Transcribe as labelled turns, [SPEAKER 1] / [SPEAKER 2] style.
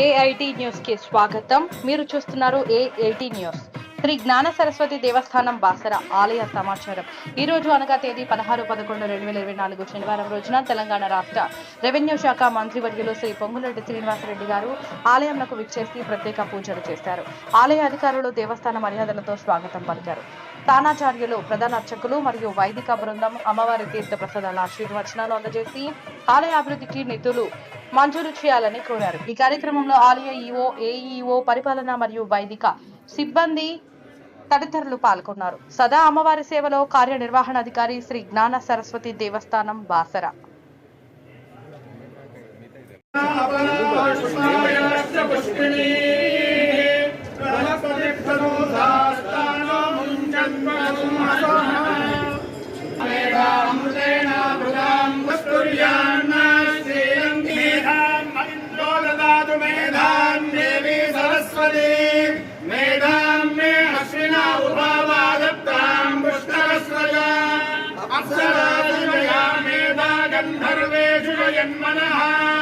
[SPEAKER 1] IIT news కి స్వాగతం. మీరు చూస్తున్నారు ఏఐటి న్యూస్. శ్రీ జ్ఞాన సరస్వతి దేవస్థానం బాసర ఆలయ సమాచారం. ఈ రోజు అనగా తేదీ 16-11-2024 శనివారం రోజున తెలంగాణ రాష్ట్ర రెవెన్యూ శాఖ మంత్రివర్యులు శ్రీ పొంగులేటి శ్రీనివాసరెడ్డి గారు ఆలయంకు విచ్చేసి ప్రత్యేక పూజలు చేశారు. ఆలయ అధికారులు దేవస్థాన మర్యాదలతో స్వాగతం పలికారు. స్థానాచార్యులు, ప్రధాన అర్చకులు మరియు వైదిక బృందం అమ్మవారి తీర్థ ప్రసాదాల ఆశీర్వచనాలు అందజేసి ఆలయ అభివృద్ధికి నిధులు మంజూరు చేయాలని కోరారు. ఈ కార్యక్రమంలో ఆలయ ఈఓ, ఏఈఓ, పరిపాలన మరియు వైదిక సిబ్బంది తదితరులు పాల్గొన్నారు. సదా అమ్మవారి సేవలో కార్యనిర్వహణాధికారి శ్రీ జ్ఞాన సరస్వతి దేవస్థానం బాసర.
[SPEAKER 2] गंधर्वेषु जन्मनः